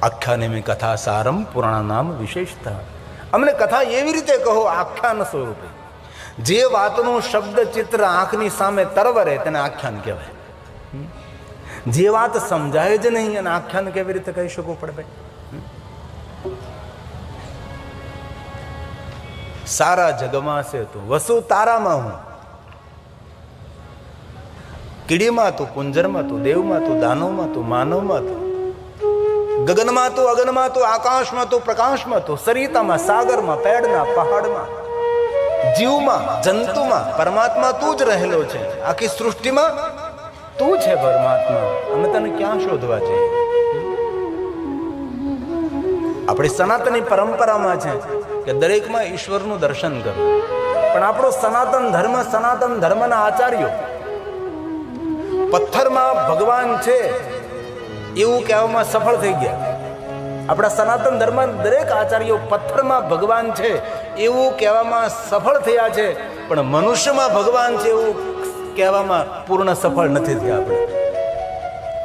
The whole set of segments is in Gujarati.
આખ્યાને મેં કથા સારમ પુરાણ નામ વિશેષતા. અમને કથા એવી રીતે કહો આખ્યાન સ્વરૂપે. જે વાતનું શબ્દ ચિત્ર આંખની સામે તરવરે તેને આખ્યાન કહેવાય. જે વાત સમજાય જ નહીં અને આખ્યાન કેવી રીતે કહી શકવું પડે ભાઈ? સારા જગમાં છે તું, વસુ તારામાં હું, કીડીમાં તું, કુંજરમાં તું, દેવમાં તું, દાનવમાં તું, માનવમાં તું, ગગનમાં તું, અગનમાં તું, આકાશમાં તું, પ્રકાશમાં તું, સરિતામાં, સાગરમાં, પેડના, પહાડમાં, જીવમાં, જંતુમાં પરમાત્મા તું જ રહેલો છે. આખી સૃષ્ટિમાં તું છે પરમાત્મા. અમે તને ક્યાં શોધવા જઈએ? આપણી સનાતની પરંપરામાં છે કે દરેકમાં ઈશ્વરનું દર્શન કરવું, પણ આપણો સનાતન ધર્મના આચાર્યો પથ્થરમાં ભગવાન છે એવું કહેવામાં સફળ થઈ ગયા. આપણા સનાતન ધર્મ દરેક આચાર્યો પથ્થરમાં ભગવાન છે એવું કહેવામાં સફળ થયા છે, પણ મનુષ્યમાં ભગવાન છે એવું કહેવામાં પૂર્ણ સફળ નથી થયા. આપણે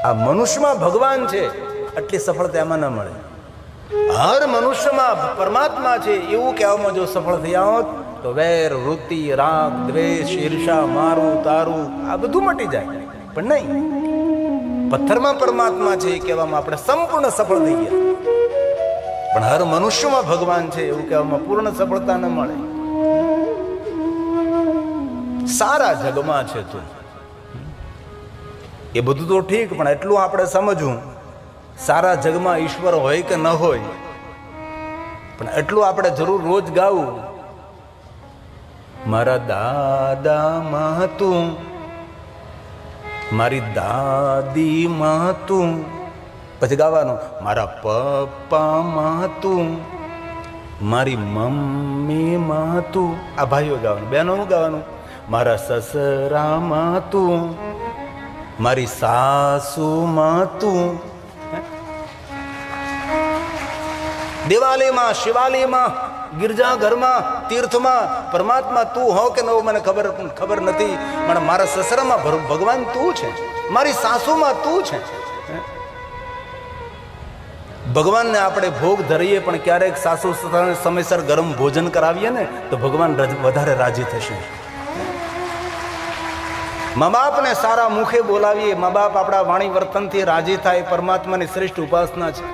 આ મનુષ્યમાં ભગવાન છે આટલી સફળતા એમાં ન મળે. હર મનુષ્યમાં પરમાત્મા છે એવું કહેવામાં જો સફળ થયા હોત તો વેર, વૃત્તિ, રાગ, દ્વેષ, ઈર્ષા, મારું તારું આ બધું મટી જાય. પણ નહીં, પથ્થરમાં પરમાત્મા છે એ કહેવામાં આપણે સંપૂર્ણ સફળ થઈ ગયા. પણ હર મનુષ્યમાં ભગવાન છે એવું કહેવામાં પૂર્ણ સફળતા ન મળે. સારા જગમાં છે તું, એ બધું તો ઠીક, પણ એટલું આપણે સમજવું, સારા જગમાં ઈશ્વર હોય કે ન હોય, પણ એટલું આપણે જરૂર રોજ ગાવું, મારા દાદામાં તું, મારી દાદીમાં તું, પછી ગાવાનું મારા પપ્પામાં તું, મારી મમ્મીમાં તું. આ ભાઈઓ ગાવાનું, બહેનો ગાવાનું મારા સસરામાં તું, મારી સાસુમાં તું. દિવાલીમાં, શિવાલયમાં, ગિરજાઘરમાં, તીર્થમાં પરમાત્મા તું હો કે ન હો મને ખબર નથી, પણ મારા સસરામાં ભગવાન તું છે, મારી સાસુમાં તું છે. ભગવાનને આપણે ભોગ ધરીએ પણ ક્યારેક સાસુ સસરાને સમયસર ગરમ ભોજન કરાવીએ ને તો ભગવાન વધારે રાજી થશે. મા બાપને સારા મુખે બોલાવીએ, મા બાપ આપણા વાણી વર્તનથી રાજી થાય, પરમાત્માની શ્રેષ્ઠ ઉપાસના છે.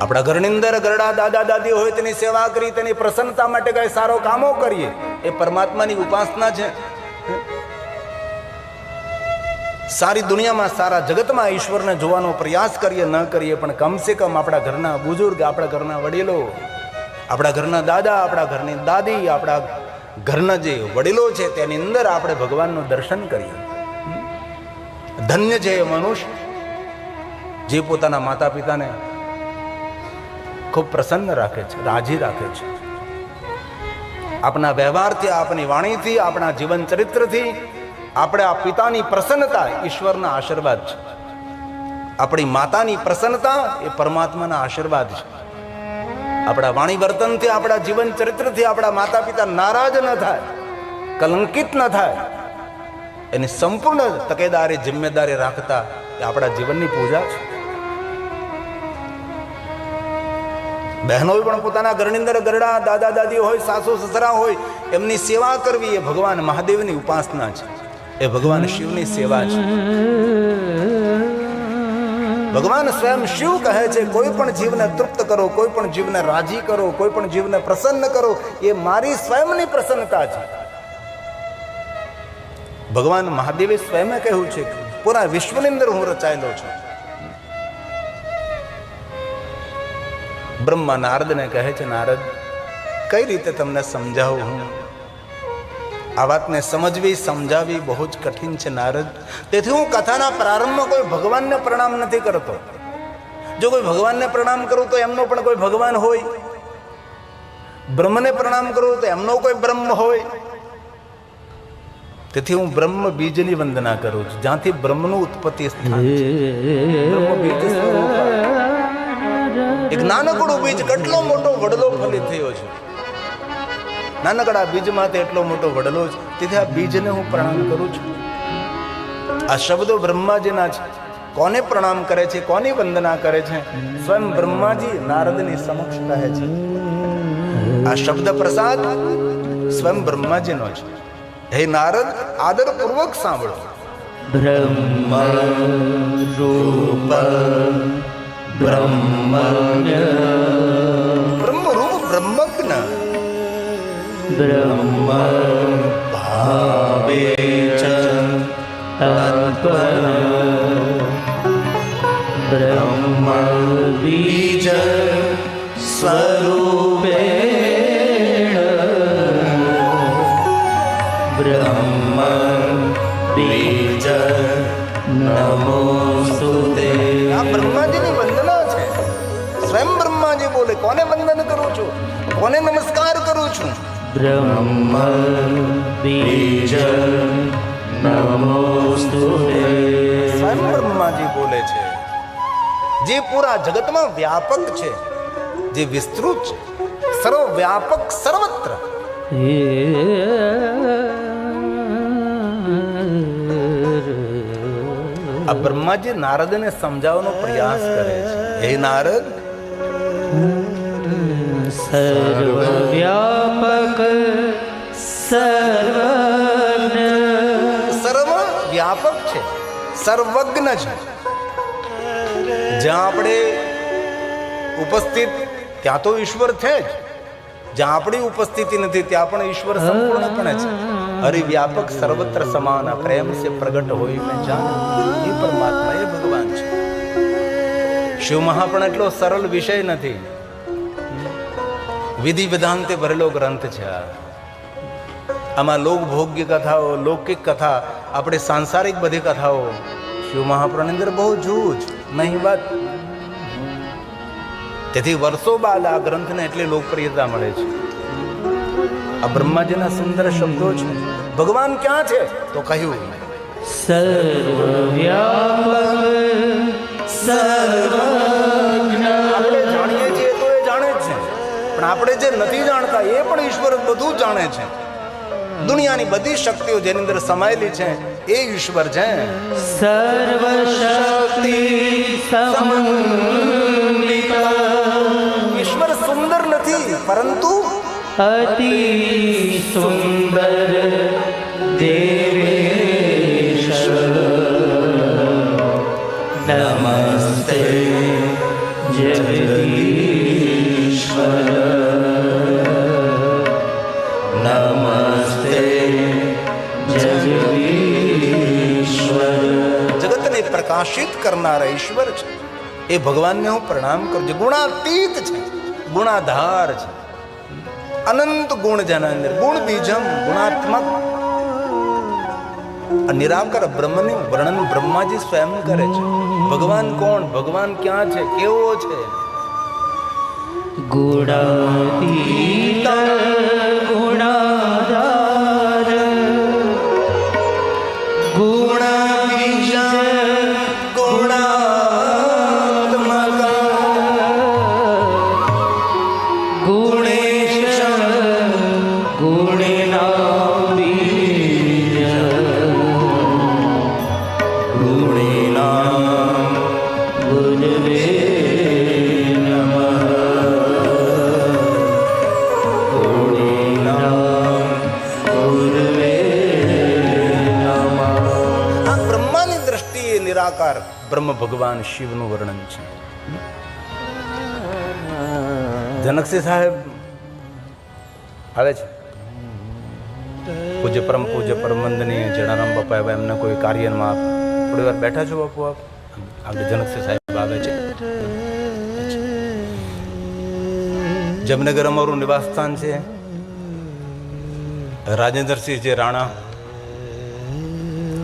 આપણા ઘરની અંદર ગરડા દાદા દાદી હોય તેની સેવા કરી, તેની પ્રસન્નતા માટે કઈ સારો કામો કરીએ, એ પરમાત્માની ઉપાસના છે. સારી દુનિયામાં, સારા જગતમાં ઈશ્વરને જોવાનો પ્રયાસ કરીએ ન કરીએ, પણ કમસે કમ આપણા ઘરના બુઝુર્ગ, આપણા ઘરના વડીલો, આપણા ઘરના દાદા, આપણા ઘરની દાદી, આપણા ઘરના જે વડીલો છે તેની અંદર આપણે ભગવાનનું દર્શન કરીએ. ધન્ય છે એ મનુષ્ય જે પોતાના માતા પિતાને ખૂબ પ્રસન્ન રાખે છે, રાજી રાખે છે. આપણા વ્યવહારથી, આપણી વાણીથી, આપણા જીવન ચરિત્રથી આપણે આ પિતાની પ્રસન્નતા ઈશ્વરના આશીર્વાદ છે. આપણી માતાની પ્રસન્નતા એ પરમાત્માના આશીર્વાદ છે. આપણા વાણી વર્તનથી, આપણા જીવન ચરિત્રથી આપણા માતા પિતા નારાજ ન થાય, કલંકિત ન થાય, એની સંપૂર્ણ તકેદારી, જિમ્મેદારી રાખતા એ આપણા જીવનની પૂજા છે. બહેનો પણ પોતાના ઘરની અંદર ગરડા દાદા દાદી હોય, સાસુ સસરા હોય, એમની સેવા કરવી એ ભગવાન મહાદેવની ઉપાસના છે, એ ભગવાન શિવની સેવા છે. ભગવાન સ્વયં શિવ કહે છે કોઈ પણ જીવને તૃપ્ત કરો, કોઈ પણ જીવને રાજી કરો, કોઈ પણ જીવને પ્રસન્ન કરો, એ મારી સ્વયંની પ્રસન્નતા છે. ભગવાન મહાદેવે સ્વયં કહ્યું છે પૂરા વિશ્વની અંદર હું રચાયેલો છું. બ્રહ્મા નારદને કહે છે, નારદ કઈ રીતે તમને સમજાવું? હું આ વાતને સમજવી, સમજાવી બહુ જ કઠિન છે નારદ. તેથી હું કથાના પ્રારંભમાં કોઈ ભગવાનને પ્રણામ નથી કરતો. જો કોઈ ભગવાનને પ્રણામ કરું તો એમનો પણ કોઈ ભગવાન હોય, બ્રહ્મને પ્રણામ કરું તો એમનો કોઈ બ્રહ્મ હોય. તેથી હું બ્રહ્મ બીજની વંદના કરું છું, જ્યાંથી બ્રહ્મનું ઉત્પત્તિ સ્થાન છે. બ્રહ્મ બીજ સ્વરૂપ એક નાનકડું બીજ કેટલો મોટો વડલો ફલિત થયો છે. નાનકડા બીજમાંથી એટલો મોટો વડલો છે. તેથી આ બીજને હું પ્રણામ કરું છું. આ શબ્દો બ્રહ્માજીના છે. કોને પ્રણામ કરે છે, કોની વંદના કરે છે? સ્વયં બ્રહ્માજી નારદની સમક્ષ કહે છે. આ શબ્દ પ્રસાદ સ્વયં બ્રહ્માજીનો છે. હે નારદ, આદરપૂર્વક સાંભળો. બ્રહ્મ રૂપ બ્રહ્મજ્ઞ બ્રહ્મરૂપ બ્રહ્મજ્ઞ બ્રહ્મ ભાવે ચ તત્પર બ્રહ્મ બીજ સ્વરૂપેણ બ્રહ્મ બીજ નમોસ્તુતે. આ બ્રહ્માજીની વંદના છે. સ્વયં બ્રહ્માજી બોલે, કોને વંદન કરું છું, કોને નમસ્કાર કરું છું? બ્રહ્મ બીજ નમોસ્તુતે. સ્વયં બ્રહ્માજી બોલે છે, જે પૂરા જગતમાં વ્યાપક છે, જે વિસ્તૃત છે, સર્વવ્યાપક, સર્વત્ર. આ બ્રહ્માજી નારદને સમજાવવાનો પ્રયાસ કરે છે. હે નારદ, સર્વવ્યાપક સર્વજ્ઞ. સર્વ વ્યાપક છે, સર્વજ્ઞ છે. જ્યાં આપણે ઉપસ્થિત ત્યાં તો ઈશ્વર છે જ, જ્યાં આપણી ઉપસ્થિતિ નથી ત્યાં પણ ઈશ્વર સંપૂર્ણપણે છે. હરિવ્યાપક સર્વત્ર સમાન પ્રેમ સે પ્રગટ હોય મેં જાન. એ પરમાત્મા, એ ભગવાન છે. શિવ મહાપણ એટલો સરળ વિષય નથી, વિધિ વિધાનથી ભરેલો ગ્રંથ છે. આમાં લોકભોગ્ય કથાઓ, લૌકિક કથા, આપણે સાંસારિક બધી કથાઓ, શિવ મહાપુરાણની અંદર બહુ જૂજ નહીં વાત. તેથી વર્ષો બાદ આ ગ્રંથને એટલી લોકપ્રિયતા મળે છે. આ બ્રહ્માજીના સુંદર શબ્દો છે. ભગવાન ક્યાં છે? તો કહ્યું સર્વવ્યાપક સર્વજ્ઞ. આપણે જાણીએ છીએ તો એ જાણે જ છે, પણ આપણે જે નથી જાણતા એ પણ ઈશ્વર બધું જાણે છે. દુનિયાની બધી શક્તિઓ જેની અંદર સમાયેલી છે એ ઈશ્વર છે. સર્વશક્તિ સમન્વિત. ઈશ્વર સુંદર નથી, પરંતુ અતિ સુંદર દેવેશ નમસ્તે જગદીશ્વર નમસ્તે જગદીશ્વર. જગતને પ્રકાશિત કરનારા ઈશ્વર છે એ ભગવાનને હું પ્રણામ કરું છું. ગુણાતીત છે, ગુણાધાર છે, અનંત ગુણ જેના અંદર, ગુણ બીજમ, ગુણાત્મક. નિરાકાર બ્રહ્મનું વર્ણન બ્રહ્માજી સ્વયં કરે છે. ભગવાન કોણ, ભગવાન ક્યાં છે, કેવો છે? ગુણાતીત ગુણાધાર ગુણ બીજ ગુણાત્મક ગુણેશ ગુણેના બીજ ગુણેના ગુણવે નિરાકાર બ્રહ્મ ભગવાન શિવનું વર્ણન છે. જનકસિંહ સાહેબ આવે છે, પૂજ્ય પરમ વંદનીય જણારામ બાપા એવા એમના કોઈ કાર્યમાં થોડી વાર બેઠા છો બાપુ? આપ આગળ જનકસિંહ સાહેબ આવે છે. જમનગર અમારું નિવાસ સ્થાન છે. રાજેન્દ્રસિંહ જે રાણા,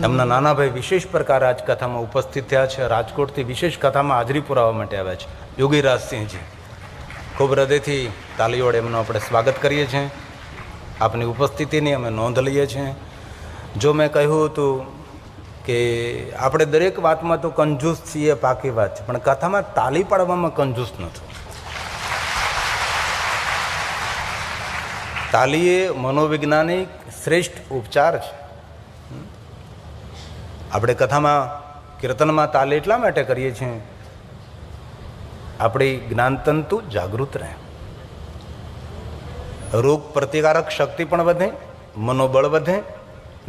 એમના નાના ભાઈ વિશેષ પ્રકારે આજ કથામાં ઉપસ્થિત થયા છે. રાજકોટથી વિશેષ કથામાં હાજરી પુરાવવા માટે આવ્યા છે. યોગીરાજસિંહજી, ખૂબ હૃદયથી તાલીઓડ એમનું આપણે સ્વાગત કરીએ છીએ. આપની ઉપસ્થિતિની અમે નોંધ લઈએ છીએ. જો મેં કહ્યું હતું કે આપણે દરેક વાતમાં તો કંજૂસ છીએ, પાકી વાત છે, પણ કથામાં તાલી પાડવામાં કંજૂસ નથી. તાલી એ મનોવૈજ્ઞાનિક શ્રેષ્ઠ ઉપચાર છે. આપણે કથામાં કીર્તનમાં તાલ એટલા માટે કરીએ છીએ, આપણી જ્ઞાનતંતુ જાગૃત રહે, રોગ પ્રતિકારક શક્તિ પણ વધે, મનોબળ વધે,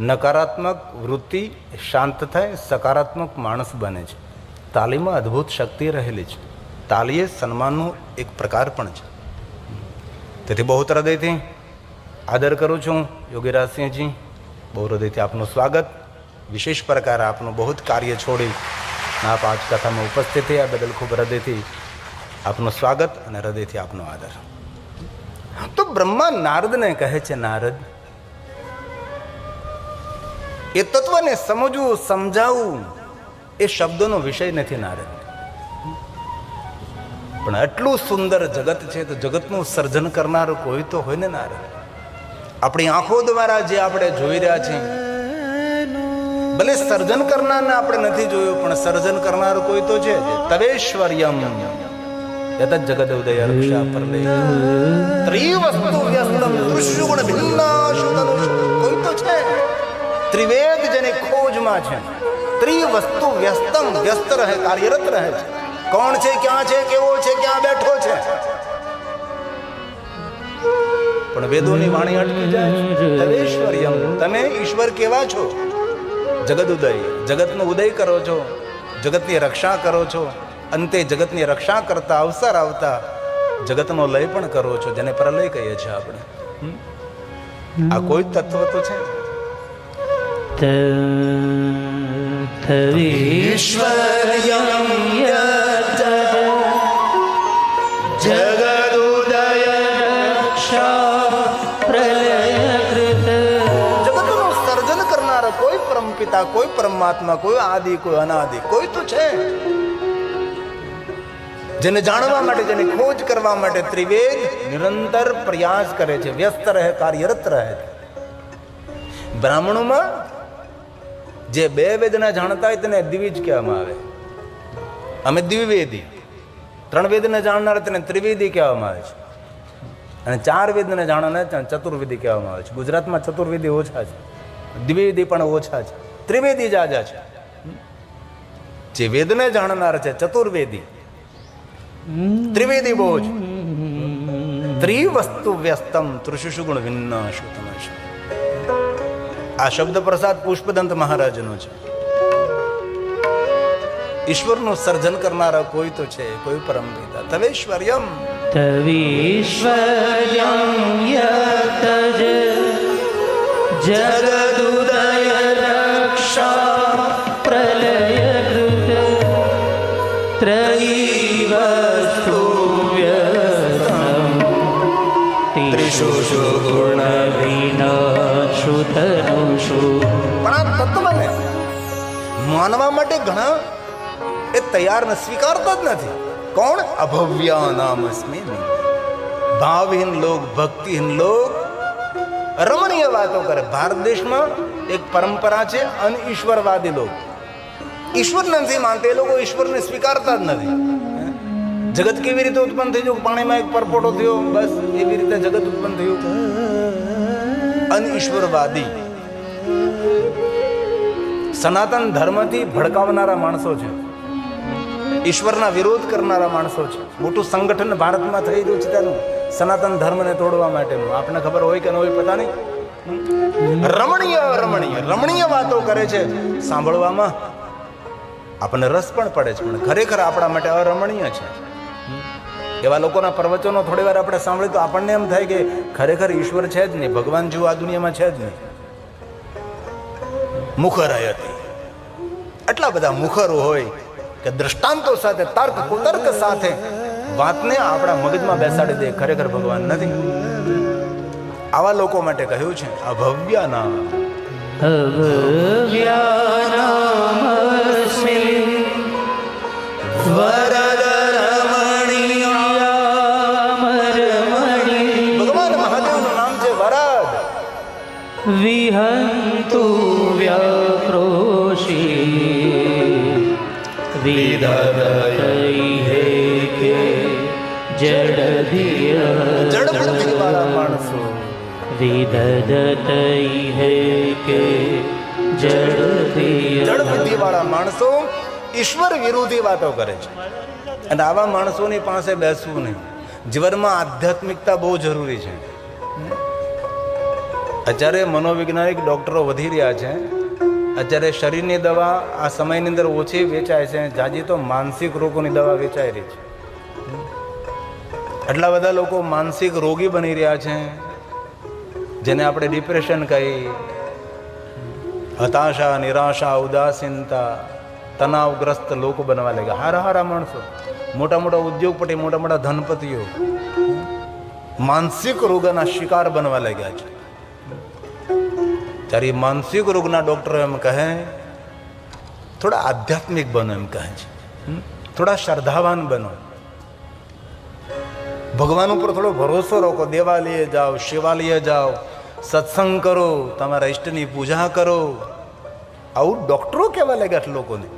નકારાત્મક વૃત્તિ શાંત થાય, સકારાત્મક માણસ બને છે. તાલીમાં અદ્ભુત શક્તિ રહેલી છે. તાલી એ સન્માનનું એક પ્રકાર પણ છે. તેથી બહુ હૃદયથી આદર કરું છું યોગીરાજસિંહજી, બહુ હૃદયથી આપનું સ્વાગત. વિશેષ પ્રકારે આપનું બહુ જ કાર્ય છોડી આપ આજ કથામાં ઉપસ્થિત થયા બદલ ખૂબ હૃદયથી આપનું સ્વાગત અને હૃદયથી આપનો આદર. તો બ્રહ્મા નારદને કહે છે, નારદ, એ તત્વને સમજવું, સમજાવવું એ શબ્દોનો વિષય નથી નારદ, પણ આટલું સુંદર જગત છે તો જગતનું સર્જન કરનાર કોઈ તો હોય ને નારદ. આપણી આંખો દ્વારા જે આપણે જોઈ રહ્યા છીએ, ભલે સર્જન કરનારને આપણે નથી જોયું, પણ સર્જન કરનાર કોઈ તો છે. તવેશ્વર્યમ યત જગદ ઉદય રક્ષા પરલે ત્રિવસ્તુ વ્યસ્તમ દૃશ્યુગુણ ભિન્નાશુતનુષ, કોઈ તો છે. ત્રિવેદ જેની ખોજમાં છે, ત્રિવસ્તુ વ્યસ્તમ, વ્યસ્ત રહે, કાર્યરત રહે છે. કોણ છે, ક્યાં છે, કેવો છે, ક્યાં બેઠો છે, પણ વેદોની વાણી અટકી જાય. તવેશ્વર્યમ, તમે ઈશ્વર કેવા છો? જગદ ઉદય, જગતનો ઉદય કરો છો, જગતની રક્ષા કરો છો, અંતે જગતની રક્ષા કરતા અવસર આવતા જગતનો લય પણ કરો છો, જેને પ્રલય કહીએ છીએ આપણે. આ કોઈ તત્વ તો છે. ઈશ્વર્યમ યત જગદુદય રક્ષા પ્રલયકૃત. જગતનું સર્જન કરનાર કોઈ પરમ પિતા, કોઈ પરમાત્મા, કોઈ આદિ, કોઈ અનાદિ, કોઈ તો છે. જેને જાણવા માટે, જેને ખોજ કરવા માટે ત્રિવેદ નિરંતર પ્રયાસ કરે છે, વ્યસ્ત રહે, કાર્યરત રહે છે. બ્રાહ્મણોમાં જે બે વેદના જાણતા હોય તેને દ્વિજ કહેવામાં આવે. અમે દ્વિવેદી. 3 વેદને જાણનાર તેને ત્રિવેદી કહેવામાં આવે છે, અને 4 વેદને જાણનાર તેને ચતુર્વેદી કહેવામાં આવે છે. ગુજરાતમાં ચતુર્વેદી ઓછા છે, દ્વિવેદી પણ ઓછા છે, ત્રિવેદી જાજા છે. જે વેદને જાણનાર છે ચતુર્વેદી, ત્રિવેદી બહુ જ. ત્રિવસ્તુ વ્યસ્તમ ત્રિષુ ગુણ વિન્નાશુતમ. આ શબ્દ પ્રસાદ પુષ્પદંત મહારાજનો છે. ઈશ્વરનું સર્જન કરનારા કોઈ તો છે, કોઈ પરમ પિતા. તવેશ્વર્યમ, તવીશ્વર્યમ યત જગદુદય રક્ષા પ્રલયકૃત ત્રયીવસ્તુ વ્યસ્તમ ત્રિષુ ગુણ વિનાશુતનુષુ. પણ આ તત્વને માનવા માટે ઘણા એ તૈયાર ને સ્વીકારતા જ નથી. કોણ? અભવ્યા નામ અસ્મિ. ભાવહીન લોક, ભક્તિહીન લોક રમણીય વાતો કરે. ભારત દેશમાં એક પરંપરા છે અનઈશ્વરવાદી લોક. ઈશ્વર નથી માનતા, એ લોકો ઈશ્વરને સ્વીકારતા જ નથી. જગત કેવી રીતે ઉત્પન્ન થઈ ગયું? પાણીમાં એક પરપોટો થયો, બસ એવી રીતે જગત ઉત્પન્ન થયું. અનઈશ્વરવાદી સનાતન ધર્મથી ભડકાવનારા માણસો છે, ઈશ્વરના વિરોધ કરનારા માણસો છે. મોટું સંગઠન ભારતમાં થઈ રહ્યું છે તેનું સનાતન ધર્મને તોડવા માટેનું. આપને ખબર હોય કે ન હોય પતા નહીં. રમણીય વાતો કરે છે, સાંભળવામાં આપણને રસ પણ પડે છે, પણ ખરેખર આપણા માટે અરમણીય છે. એવા લોકોના પ્રવચનો થોડી વાર આપણે સાંભળીએ તો આપણને એમ થાય કે ખરેખર ઈશ્વર છે જ નહીં, ભગવાન જેવું આ દુનિયામાં છે જ નહીં. મુખર હતી, આટલા બધા મુખરો હોય કે દ્રષ્ટાંતો સાથે, તર્ક કુતર્ક સાથે વાતને આપણા મગજમાં બેસાડી દે. ખરેખર ભગવાન નથી. આવા લોકો માટે કહ્યું છે અભવ્ય નામ. ભગવાન મહાદેવનું નામ છે વરદ. વિહંતુ વ્યાક્રોશી વિદધૈહે કે જડધિય જડબુદ્ધિવાળા માણસો વિદધૈહે કે જડ બુદ્ધિવાળા માણસો ઈશ્વર વિરોધી વાતો કરે છે, અને આવા માણસોની પાસે બેસવું નહીં. જીવનમાં આધ્યાત્મિકતા બહુ જરૂરી છે. અત્યારે મનોવૈજ્ઞાનિક ડોક્ટરો વધી રહ્યા છે. અત્યારે શરીરની દવા આ સમયની અંદર ઓછી વેચાય છે, જાજી તો માનસિક રોગોની દવા વેચાઈ રહી છે. એટલા બધા લોકો માનસિક રોગી બની રહ્યા છે, જેને આપણે ડિપ્રેશન કહીએ, હતાશા, નિરાશા, ઉદાસીનતા, તણાવગ્રસ્ત લોકો બનવા લાગ્યા. હારા હારા માણસો, મોટા મોટા ઉદ્યોગપતિ, મોટા મોટા ધનપતિઓ માનસિક રોગના શિકાર બનવા લાગ્યા છે. ત્યારે માનસિક રોગના ડોક્ટરો એમ કહે થોડા આધ્યાત્મિક બનો, એમ કહે છે, થોડા શ્રદ્ધાવાન બનો, ભગવાન ઉપર થોડો ભરોસો રાખો, દેવાલયે જાઓ, શિવાલયે જાઓ, સત્સંગ કરો, તમારા ઈષ્ટની પૂજા કરો. આવું ડોક્ટરો કહેવા લાગ્યા લોકોને.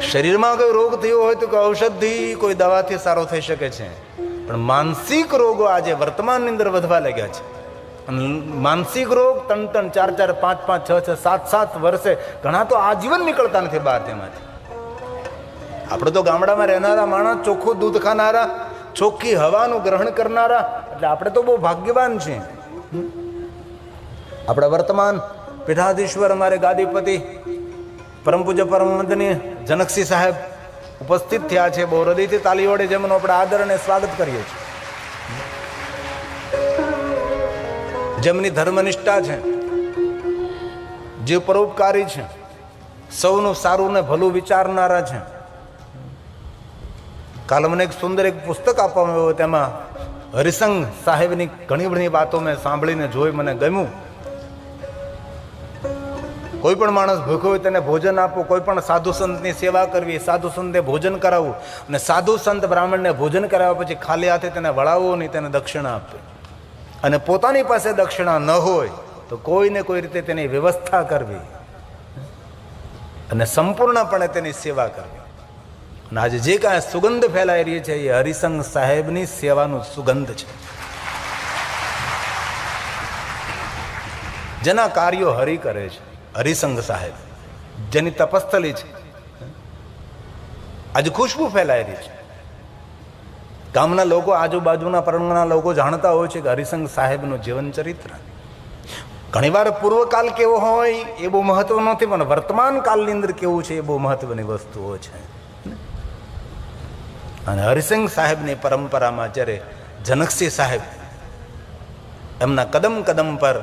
શરીરમાં કોઈ રોગ થયો હોય તો કોઈ ઔષધથી, કોઈ દવાથી સારો થઈ શકે છે, પણ માનસિક રોગો આજે વર્તમાનની અંદર વધવા લાગ્યા છે. અને માનસિક રોગ 3-3, 4-4, 5-5, 6-6, 7-7 વર્ષે, ઘણા તો આજીવન નીકળતા નથી બહાર તેમાંથી. આપણે તો ગામડામાં રહેનારા માણસ, ચોખ્ખું દૂધ ખાનારા, ચોખ્ખી હવાનું ગ્રહણ કરનારા, એટલે આપણે તો બહુ ભાગ્યવાન છીએ. આપણા વર્તમાન પીઠાધીશ્વર, અમારે ગાદીપતિ પરમ પૂજ્ય પરમ વંદનીય જનકસિંહ સાહેબ ઉપસ્થિત થયા છે. બહુ હૃદયથી તાલી વડે જેમનું આપણે આદર અને સ્વાગત કરીએ છીએ. જેમની ધર્મનિષ્ઠા છે, જે પરોપકારી છે, સૌનું સારું ને ભલું વિચારનારા છે. કાલ મને એક સુંદર એક પુસ્તક આપવામાં આવ્યું, તેમાં હરિસંઘ સાહેબની ઘણી બધી વાતો મેં સાંભળીને જોઈ, મને ગમ્યું. કોઈ પણ માણસ ભૂખ્યો હોય તેને ભોજન આપવું, કોઈ પણ સાધુ સંતની સેવા કરવી, સાધુ સંતે ભોજન કરાવવું, અને સાધુ સંત બ્રાહ્મણને ભોજન કરાવ્યા પછી ખાલી હાથે તેને વળાવવો નહીં, તેને દક્ષિણા આપવી. અને પોતાની પાસે દક્ષિણા ન હોય તો કોઈને કોઈ રીતે તેની વ્યવસ્થા કરવી અને સંપૂર્ણપણે તેની સેવા કરવી. અને આજે જે કાંઈ સુગંધ ફેલાઈ રહી છે એ હરિસંઘ સાહેબની સેવાનું સુગંધ છે. જેના કાર્યો હરિ કરે છે, હરિસંઘ સાહેબ જેની તપસ્થલી છે, આજે ખુશ્બુ ફેલાઈ રહી છે. ગામના લોકો, આજુબાજુના પરગણાના લોકો જાણતા હોય છે કે હરિસંઘ સાહેબનું જીવન ચરિત્ર. ઘણીવાર પૂર્વકાલ કેવો હોય એ બહુ મહત્વ નથી, પણ વર્તમાન કાળની અંદર કેવું છે એ બહુ મહત્વની વસ્તુઓ છે. અને હરિસંઘ સાહેબની પરંપરામાં જ્યારે જનકસિંહ સાહેબ એમના કદમ કદમ પર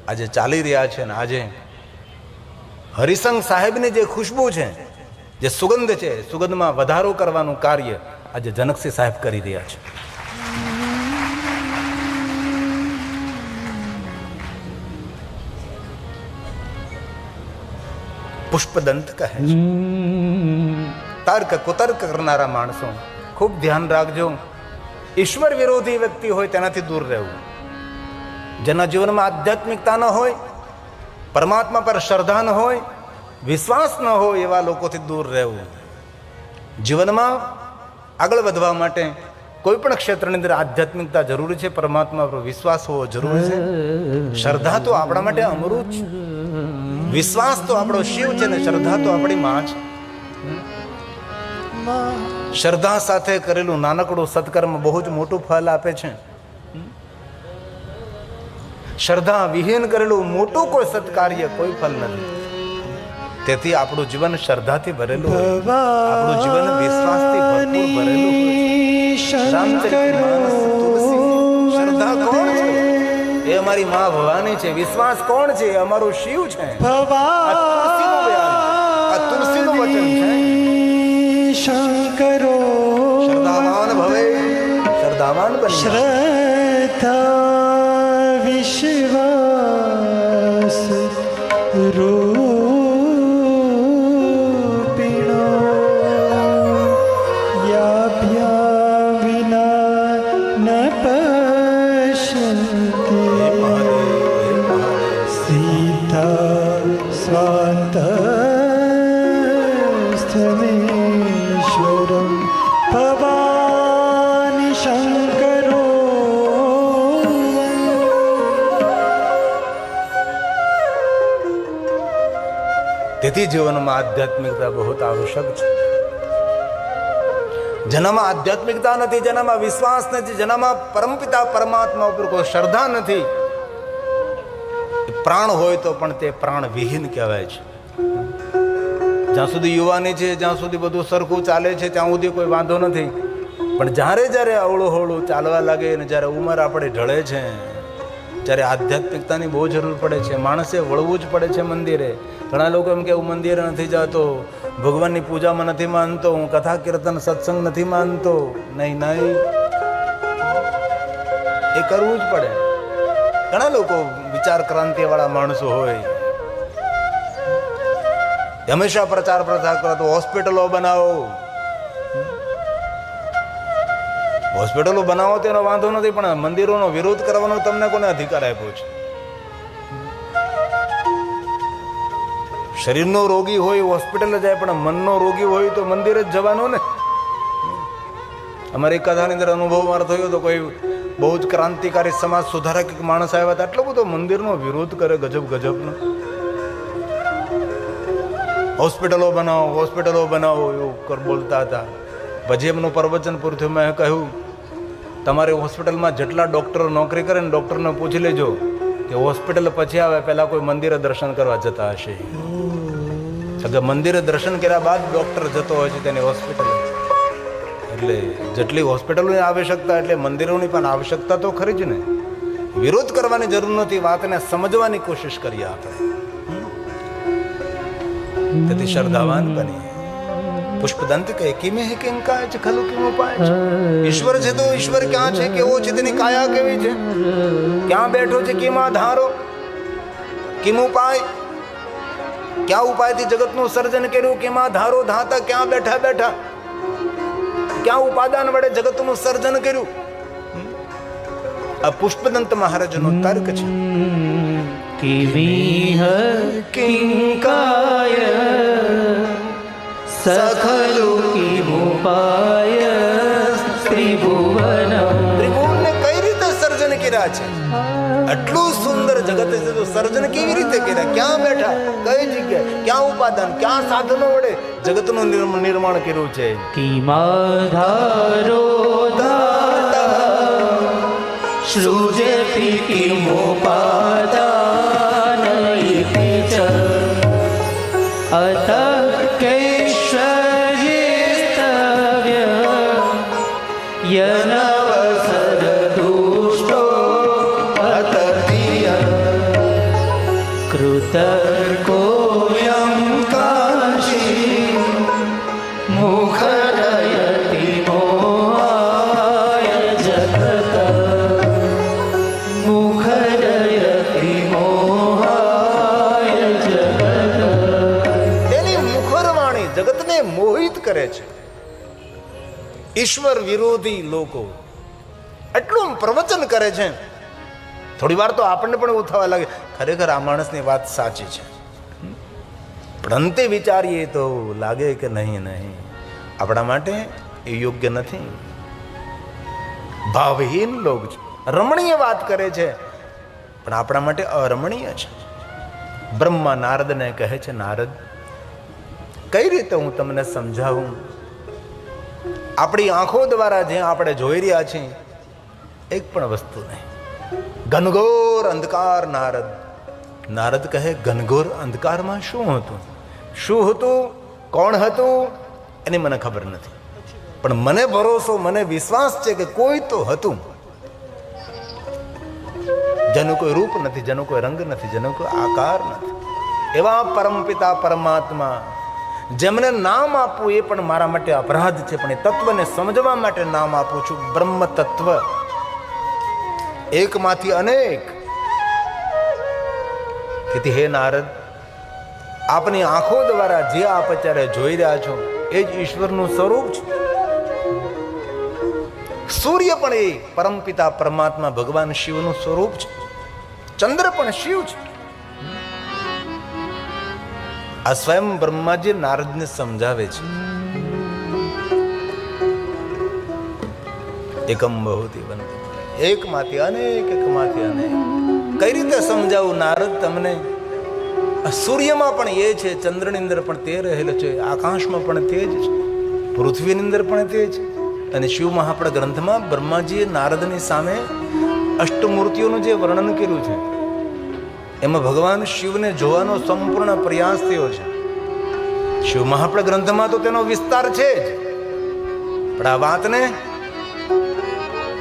આજે ચાલી રહ્યા છે, અને આજે હરિસંઘ સાહેબની જે ખુશ્બુ છે, જે સુગંધ છે, સુગંધમાં વધારો કરવાનું કાર્ય આજે જનકસિંહ સાહેબ કરી રહ્યા છે. પુષ્પદંત કહે છે, તર્ક કુતર્ક કરનારા માણસો ખૂબ ધ્યાન રાખજો. ઈશ્વર વિરોધી વ્યક્તિ હોય તેનાથી દૂર રહેવું. જેના જીવનમાં આધ્યાત્મિકતા ન હોય, પરમાત્મા પર શ્રદ્ધા ન હોય, વિશ્વાસ ન હોય એવા લોકોથી દૂર રહેવું. જીવનમાં આગળ વધવા માટે કોઈ પણ ક્ષેત્રની અંદર આધ્યાત્મિકતા જરૂરી છે, પરમાત્મા પર વિશ્વાસ હોવો જરૂરી છે. શ્રદ્ધા તો આપણા માટે અમૃત છે, વિશ્વાસ તો આપણો શિવ છે, ને શ્રદ્ધા તો આપણી માં છે. શ્રદ્ધા સાથે કરેલું નાનકડું સત્કર્મ બહુ જ મોટું ફળ આપે છે. શ્રદ્ધા વિહીન કરેલું મોટું કોઈ સત્કાર્ય કોઈ ફળ નથી. તેથી આપણું જીવન શ્રદ્ધાથી ભરેલું હોય, આપણું જીવન વિશ્વાસથી ભરપૂર ભરેલું હોય. રામચરિતમાનસ, તુલસી, શ્રદ્ધા કોણ છે? એ અમારી માં ભવાની છે. વિશ્વાસ કોણ છે? એ અમારું શિવ છે. આ તુલસીનું બયાન, આ તુલસીનું વચન છે. શંકરો શ્રદ્ધાવાન ભવે, શ્રદ્ધાવાન બની. શ્રદ્ધા વિશ્વાસ રૂપિણો યાભ્યા વિના ન પશ્યન્તિ સીતા સ્વાંત સ્થમેશ્વરમ ભવાની શંકરો તેથી જીવનમાં આધ્યાત્મિકતા બહુ આવશ્યક છે. જેનામાં આધ્યાત્મિકતા નથી, જેનામાં વિશ્વાસ નથી, જેનામાં પરમપિતા પરમાત્મા ઉપર કોઈ શ્રદ્ધા નથી, પ્રાણ હોય તો પણ તે પ્રાણ વિહીન કહેવાય છે. જ્યાં સુધી યુવાની છે, જ્યાં સુધી બધું સરખું ચાલે છે, ત્યાં સુધી કોઈ વાંધો નથી. પણ જ્યારે જ્યારે અવળું હવળું ચાલવા લાગે ને જ્યારે ઉંમર આપણે ઢળે છે, જ્યારે આધ્યાત્મિકતાની બહુ જરૂર પડે છે, માણસે વળવું જ પડે છે મંદિરે. ઘણા લોકો એમ કે હું મંદિરે નથી જતો, ભગવાનની પૂજામાં નથી માનતો, હું કથા કીર્તન સત્સંગ નથી માનતો. નહીં નહીં, એ કરવું જ પડે. ઘણા લોકો વિચાર ક્રાંતિ વાળા માણસો હોય, હંમેશા પ્રચાર કરો તો હોસ્પિટલો બનાવો. હોસ્પિટલો બનાવો તેનો વાંધો નથી, પણ મંદિરોનો વિરોધ કરવાનો તમને કોને અધિકાર આપ્યો છે? શરીરનો રોગી હોય હોસ્પિટલ જાય, પણ મનનો રોગી હોય તો મંદિર જ જવાનો ને. અમારી કથાની અંદર અનુભવ મારો થયો તો કોઈ બહુ જ ક્રાંતિકારી સમાજ સુધારક માણસ આવ્યા હતા, એટલો બધો મંદિરનો વિરોધ કરે, ગજબનો. હોસ્પિટલો બનાવો એવું બોલતા હતા. પછી એમનું પ્રવચન પૂરું થયું. મેં કહ્યું, તમારી હોસ્પિટલમાં જેટલા ડૉક્ટરો નોકરી કરે ને ડૉક્ટરને પૂછી લેજો કે હોસ્પિટલ પછી આવે પહેલાં કોઈ મંદિરે દર્શન કરવા જતા હશે. મંદિરે દર્શન કર્યા બાદ ડૉક્ટર જતો હોય છે તેની હોસ્પિટલ. એટલે જેટલી હોસ્પિટલોની આવશ્યકતા એટલે મંદિરોની પણ આવશ્યકતા તો ખરી જ ને. વિરોધ કરવાની જરૂર નથી, વાતને સમજવાની કોશિશ કરીએ આપણે. તેથી શ્રદ્ધાવાન બનીએ. પુષ્પદંત કહે કિમે હે કિંકાય છે ખલુ કિમ ઉપાય છે. ઈશ્વર છે તો ઈશ્વર ક્યાં છે, કેવો છે, તેની કાયા કેવી છે, ક્યાં બેઠો છે, કેમાં ધારો, કિમ ઉપાય, ક્યાં ઉપાયથી જગતનું સર્જન કર્યું, કેમાં ધારો ધાતા, ક્યાં બેઠા બેઠા, ક્યાં ઉપાદાન વડે જગતનું સર્જન કર્યું. આ પુષ્પદંત મહારાજનો તર્ક છે. કિમિહ કિંકાય સખલુ કિમુપાય ત્રિભુવનમ. ત્રિભુવનને કઈ રીતે સર્જન કર્યા છે? આટલું સુંદર જગત છે, સર્જન કેવી રીતે કર્યા, ક્યાં બેઠા, કઈ જગ્યાએ, ક્યાં ઉપાદાન, ક્યાં સાધનો વડે જગતનું નિર્માણ કર્યું છે. કિમાધારો ધાતા સૃજતિ કિમુપાદાન ઇતિ ચ અત કૈશ્વર્યેસ્તવ્ય યનવસર દુષ્ટો અતતિય કૃતર્કોયમ કાશી મુખરયતિ મોહાય જગત મુખરયતિ મોહાય જગત. તેની મુખરવાણી જગતને મોહિત કરે છે. ઈશ્વર વિરોધી લોકો એટલું પ્રવચન કરે છે, થોડી વાર તો આપણને પણ એવું થવા લાગે ખરેખર આ માણસની વાત સાચી છે, પણ અંતે વિચારીએ તો લાગે કે નહીં આપણા માટે એ યોગ્ય નથી. ભાવહીન લોક છે, રમણીય વાત કરે છે પણ આપણા માટે અરમણીય છે. બ્રહ્મા નારદને કહે છે, નારદ કઈ રીતે હું તમને સમજાવું? આપણી આંખો દ્વારા જે આપણે જોઈ રહ્યા છીએ એક પણ વસ્તુ નહીં. ઘનઘોર અંધકાર. નારદ કહે ઘનઘોર અંધકારમાં શું હતું, કોણ હતું એની મને ખબર નથી, પણ મને ભરોસો, મને વિશ્વાસ છે કે કોઈ તો હતું, જેનું કોઈ રૂપ નથી, જેનો કોઈ રંગ નથી, જેનો કોઈ આકાર નથી. એવા પરમપિતા પરમાત્મા જેમને નામ આપવું એ પણ મારા માટે અપરાધ છે, પણ એ તત્વને સમજવા માટે નામ આપું છું. બ્રહ્મ તત્વ એકમાંથી અનેક. તેથી હે નારદ, આપની આંખો દ્વારા જે આપ અત્યારે જોઈ રહ્યા છો એ જ ઈશ્વરનું સ્વરૂપ છે. સૂર્ય પણ એ પરમપિતા પરમાત્મા ભગવાન શિવનું સ્વરૂપ છે. ચંદ્ર પણ શિવ છે. આ સ્વયં બ્રહ્માજી નારદને સમજાવે છે. એકમ બહુતી બનતી, એકમાંથી અનેક, એકમાંથી અનેક. કઈ રીતે સમજાવું નારદ તમને? સૂર્યમાં પણ એ છે, ચંદ્રની અંદર પણ તે રહેલો છે, આકાશમાં પણ તે જ છે, પૃથ્વીની અંદર પણ તે જ. અને શિવ મહાપણા ગ્રંથમાં બ્રહ્માજીએ નારદની સામે અષ્ટમૂર્તિઓનું જે વર્ણન કર્યું છે એમાં ભગવાન શિવને જોવાનો સંપૂર્ણ પ્રયાસ થયો છે. શિવ મહાપણા ગ્રંથમાં તો તેનો વિસ્તાર છે જ, પણ આ વાતને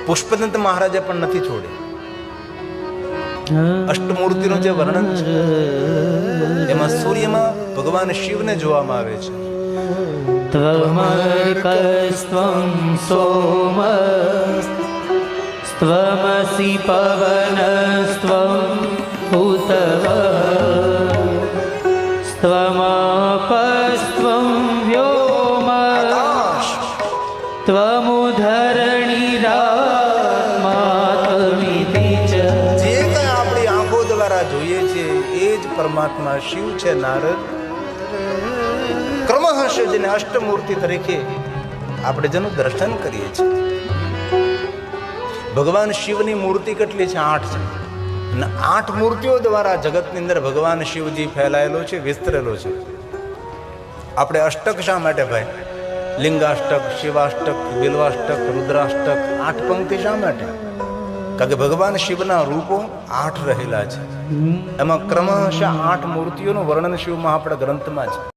પુષ્પદંત મહારાજે પણ નથી છોડી. અષ્ટમૂર્તિનું જે વર્ણન છે એમાં સૂર્યમાં ભગવાન શિવને જોવામાં આવે છે. ત્વમર્કસ્ત્વં સોમસ્ત્વમસિ પવનસ્ત્વં ભૂતવઃ સ્ત્વમપસ્ત્વં વ્યોમ ત્વમુધરણીરાત્મા ત્વમિતિ ચ. જે કઈ આપણી આંખો દ્વારા જોઈએ છે એ જ પરમાત્મા શિવ છે. નારદ ક્રમશઃ જેને અષ્ટમૂર્તિ તરીકે આપણે જેનું દર્શન કરીએ છીએ. ભગવાન શિવની મૂર્તિ કેટલી છે? 8 છે. અને 8 મૂર્તિઓ દ્વારા જગતની અંદર ભગવાન શિવજી ફેલાયેલો છે, વિસ્તરેલો છે. આપણે અષ્ટક શા માટે ભાઈ? લિંગાષ્ટક, શિવાષ્ટક, બિલ્વાષ્ટક, રુદ્રાષ્ટક, 8 પંક્તિ શા માટે? કારણ કે ભગવાન શિવના રૂપો 8 રહેલા છે. એમાં ક્રમશઃ 8 મૂર્તિઓનું વર્ણન શિવ મહાપણા ગ્રંથમાં છે.